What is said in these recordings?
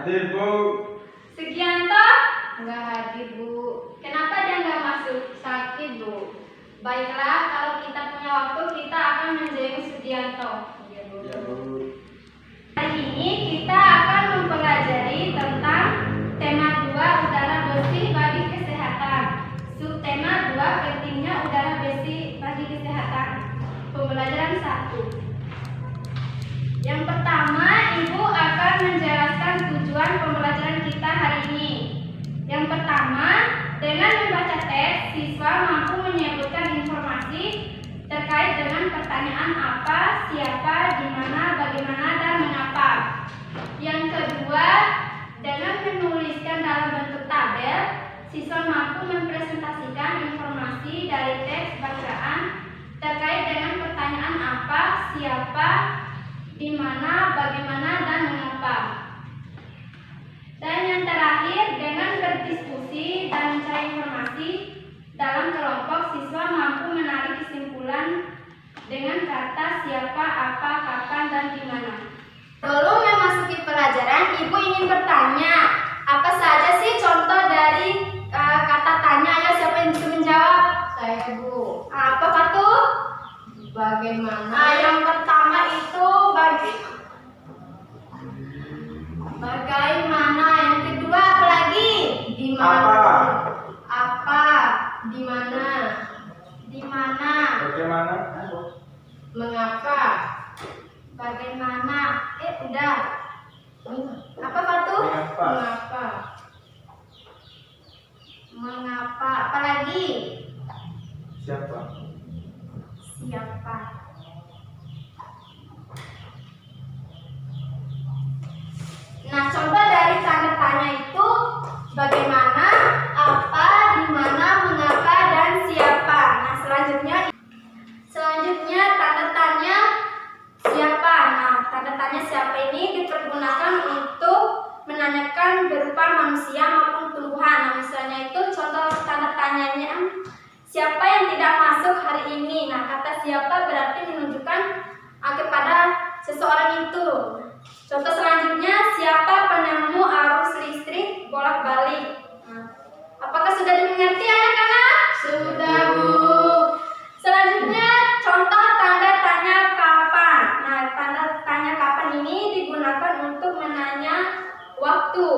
Hadir, Bu. Sugianto? Nggak hadir, Bu. Kenapa dia nggak masuk? Sakit, Bu. Baiklah, kalau kita punya waktu, kita akan menjenguk Sugianto. Iya, Bu. Ya, Bu. Hari ini kita akan mempelajari tentang tema 2 udara bersih bagi kesehatan. Subtema 2 pentingnya udara bersih bagi kesehatan. Pembelajaran 1. Yang pertama, Ibu akan menjelaskan tujuan pembelajaran kita hari ini. Yang pertama, dengan membaca teks, siswa mampu menyebutkan informasi terkait dengan pertanyaan apa, siapa, di mana, bagaimana, dan mengapa. Yang kedua, dengan menuliskan dalam bentuk tabel, siswa mampu mempresentasikan informasi dari teks bacaan terkait dengan pertanyaan apa, siapa, di mana, bagaimana, dan mengapa. Dan yang terakhir, dengan berdiskusi dan mencari informasi dalam kelompok, siswa mampu menarik kesimpulan dengan kata siapa, apa, kapan, dan di mana. Sebelum memasuki pelajaran, Ibu ingin bertanya, apa saja sih contoh dari kata tanya? Ayo, siapa yang bisa menjawab? Saya, Bu. Apa tuh? Bagaimana? Yang pertama itu bagaimana. Yang kedua apa lagi? Di mana? Apa? Di mana? Di mana? Bagaimana? Mengapa? Bagaimana? Udah. Apa tuh? Mengapa? Mengapa? Mengapa? Apa lagi? Siapa? Siapa? Nah, contoh dari tanda tanya itu bagaimana, apa, di mana, mengapa, dan siapa. Nah, selanjutnya tanda tanya siapa. Nah, tanda tanya siapa ini dipergunakan untuk menanyakan berupa manusia maupun tumbuhan. Nah, misalnya itu contoh tanda tanyanya siapa yang tidak masuk hari ini. Nah, kata siapa berarti menunjukkan kepada seseorang itu. Contoh selanjutnya, siapa penemu arus listrik bolak-balik. Nah, apakah sudah dimengerti anak-anak? Sudah, Bu. Selanjutnya, contoh tanda tanya kapan. Nah, tanda tanya kapan ini digunakan untuk menanya waktu.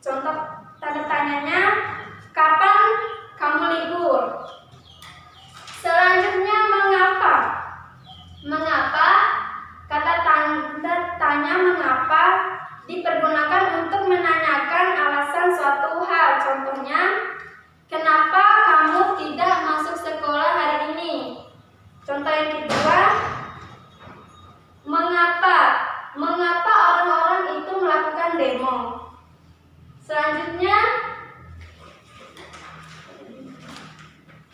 Contoh tanda tanyanya, kapan kamu libur? Selanjutnya, mengapa. Mengapa, kata tanda tanya mengapa dipergunakan untuk menanyakan alasan suatu hal. Contohnya, kenapa kamu tidak masuk sekolah hari ini? Contoh yang kedua, mengapa. Mengapa orang-orang itu melakukan demo? Selanjutnya,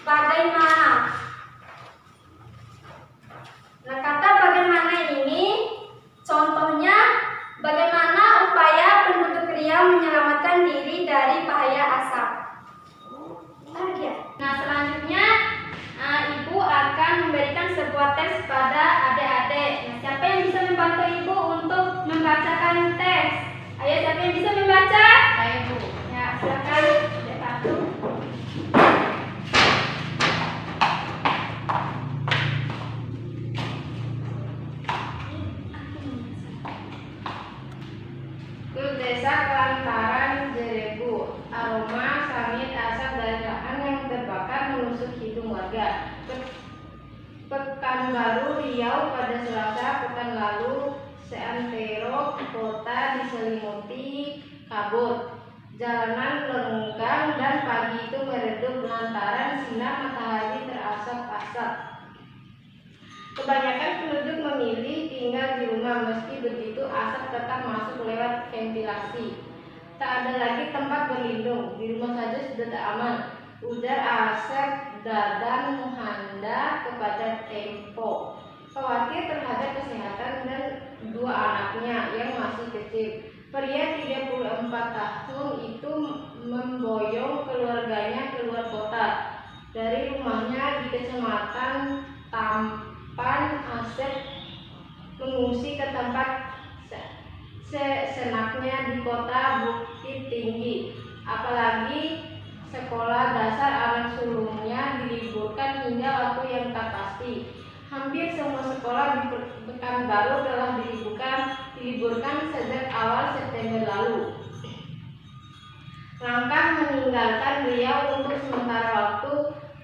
bagaimana. Nah, kata bagaimana ini contohnya, bagaimana upaya penduduk Riau menyelamatkan diri dari bahaya asap. Nah, selanjutnya Ibu akan memberikan sebuah teks pada adik-adik. Nah, siapa yang bisa membantu Ibu untuk membacakan teks? Ayo, siapa yang bisa membaca? Saya, Bu. Ya, silakan. Adik Fatu. Ke desa Kelantaran Jerebu, aroma samit asap dari lahan yang terbakar menusuk hidung warga. Pekanbaru Riau pada Selasa pekan lalu, seantero kota diselimuti kabut. Jalanan lenggang dan pagi itu meredup lantaran sinar matahari terasap-asap. Kebanyakan penduduk memilih tinggal di rumah, meski begitu asap tetap masuk lewat ventilasi. Tak ada lagi tempat berlindung, di rumah saja sudah tak aman. Ujar Asep Dadan Muhanda kepada Tempo, khawatir terhadap kesehatan dan dua anaknya yang masih kecil. Pria 34 tahun itu memboyong keluarganya keluar kota. Dari rumahnya di Kecamatan Tampan, Asep mengungsi ke tempat senaknya di kota Bukit Tinggi. Apalagi sekolah dasar anak sulungnya diliburkan hingga waktu yang tak pasti. Hampir semua sekolah di Pekanbaru telah diliburkan sejak awal September lalu. Langkah meninggalkan Riau untuk sementara waktu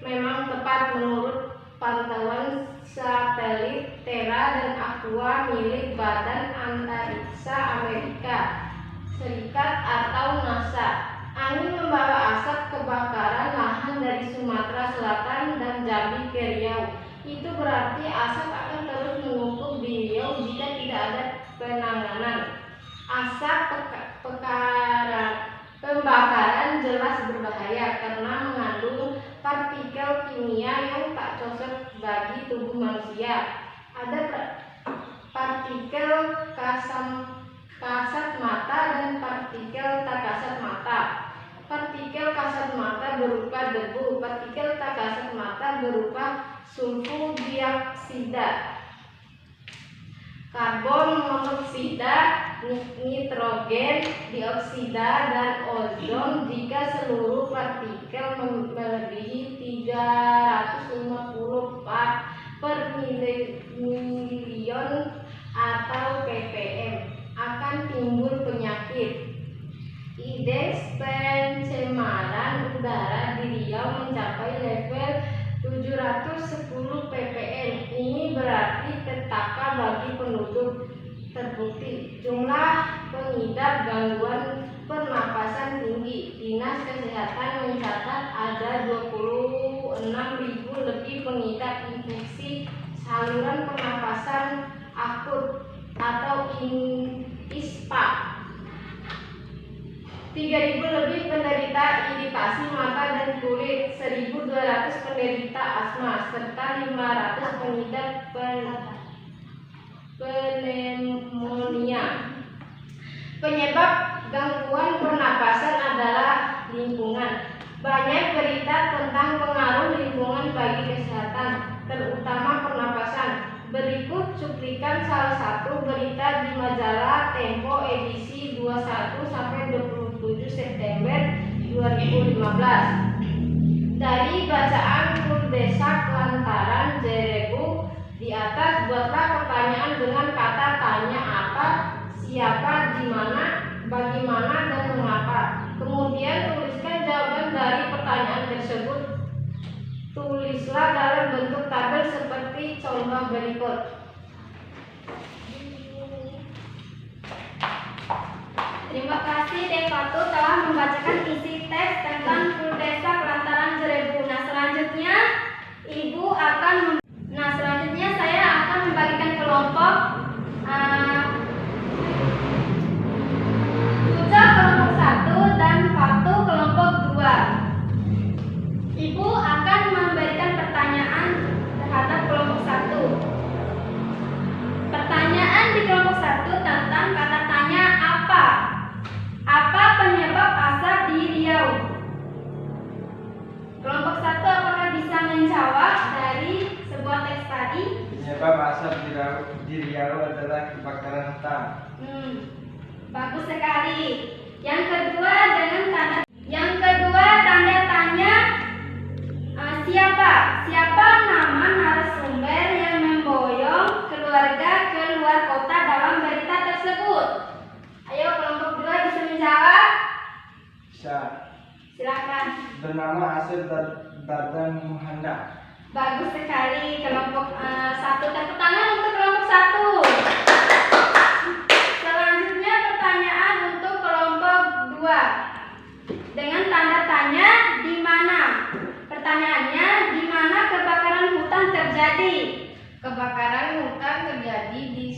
memang tepat menurut pantauan satelit Terra dan Aqua milik Badan Antariksa Amerika Serikat atau NASA. Angin membawa asap kebakaran lahan dari Sumatera Selatan dan Jambi ke Riau. Itu berarti asap akan terus menumpuk di Riau jika tidak ada penanganan. Asap pembakaran jelas berbahaya karena mengandung partikel kimia yang tak cocok bagi tubuh manusia. Ada partikel kasat mata dan partikel tak kasat mata. Partikel kasat mata berupa debu, partikel tak kasat mata berupa sulfur dioksida, karbon monoksida, nitrogen dioksida, dan ozon jika seluruh partikel melebihi 350 part per milion atau ppm akan timbul penyakit. Indeks pencemaran udara di Riau mencapai level 710 ppm. Ini berarti petaka bagi penduduk. Terbukti jumlah pengidap gangguan pernapasan tinggi. Dinas Kesehatan mencatat ada 26.000 lebih pengidap infeksi saluran pernapasan akut atau ISPA. 3.000 lebih penderita iritasi mata dan kulit, 1.200 penderita asma, serta 500 pengidap pneumonia. Penyebab gangguan pernapasan adalah lingkungan. Banyak berita tentang pengaruh lingkungan bagi kesehatan, terutama pernapasan. Berikut cuplikan salah satu berita di majalah Tempo edisi 21-27 September 2015. Dari bacaan Purdesa Kelantaran Jerebu di atas, buatlah pertanyaan dengan kata tanya apa, siapa, di mana, bagaimana, dan mengapa. Kemudian tuliskan jawaban dari pertanyaan tersebut. Tulislah dalam bentuk tabel seperti contoh berikut. Terima kasih Devatu telah membacakan isi teks tentang Purdesa Kelantaran Jerebu. Selanjutnya saya akan membagikan kelompok Tuca kelompok 1 dan Fatu kelompok 2. Ibu akan memberikan pertanyaan terhadap kelompok 1. Pertanyaan di kelompok 1 tentang kata tanya apa? Apa penyebab asap di Riau? Kelompok 1 apakah bisa menjawab dari sebuah teks tadi? Penyebab asap di Riau adalah kebakaran hutan. Bagus sekali. Yang kedua tanda tanya siapa? Siapa nama narasumber yang memboyong keluarga ke luar kota dalam berita tersebut? Ayo kelompok 2 bisa menjawab? Bisa. Silakan. Bernama Asep Dardan Muhanda. Bagus sekali kelompok 1. Tepuk tangan untuk kelompok 1. Selanjutnya pertanyaan untuk kelompok 2 dengan tanda tanya di mana. Pertanyaannya, di mana kebakaran hutan terjadi? Kebakaran hutan terjadi di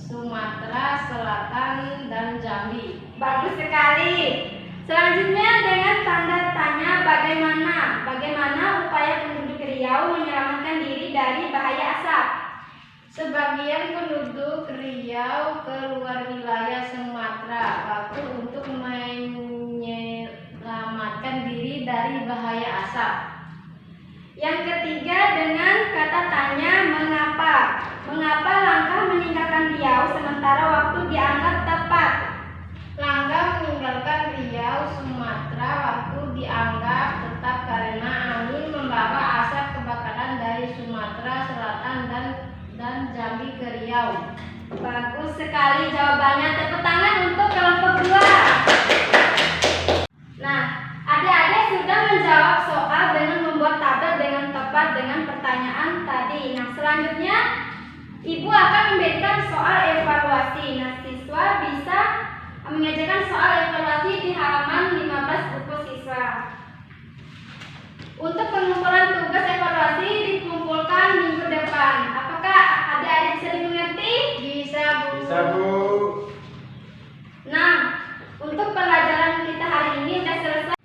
Sumatera Selatan dan Jambi. Bagus sekali. Selanjutnya dengan tanda tanya bagaimana upaya penduduk Riau menyelamatkan diri dari bahaya asap? Sebagian penduduk Riau keluar wilayah Sumatera waktu untuk menyelamatkan diri dari bahaya asap. Yang ketiga dengan kata tanya mengapa? Mengapa langkah meninggalkan Riau sementara waktu dianggap tepat? Jambi ke Riau. Bagus sekali jawabannya. Tepuk tangan untuk kelompok 2. Nah, adik-adik sudah menjawab soal dengan membuat tabel dengan tepat dengan pertanyaan tadi. Nah, selanjutnya Ibu akan memberikan soal evaluasi. Nah, siswa bisa mengerjakan soal evaluasi di halaman 15 buku siswa. Untuk pengumpulan tugas evaluasi dikumpulkan minggu depan. Apakah adik-adik bisa dimengerti? Bisa, Bu. Bisa, Bu. Nah, untuk pelajaran kita hari ini sudah selesai.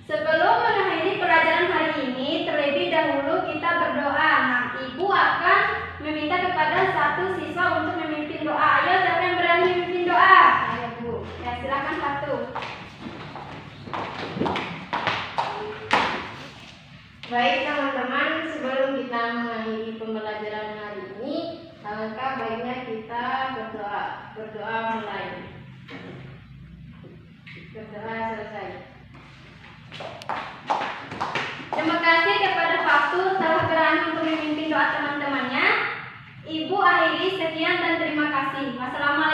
Sebelum mengakhiri pelajaran hari ini, terlebih dahulu kita berdoa. Nah, Ibu akan meminta kepada satu siswa untuk memimpin doa. Ayo, siapa yang berani memimpin doa? Ayo, Bu. Ya, silakan satu. Baik teman-teman, sebelum kita mengakhiri pembelajaran hari ini, alangkah baiknya kita berdoa. Berdoa mulai. Berdoa selesai. Terima kasih kepada Faktu telah berani untuk memimpin doa teman-temannya. Ibu akhiri sekian dan terima kasih. Wassalamualaikum.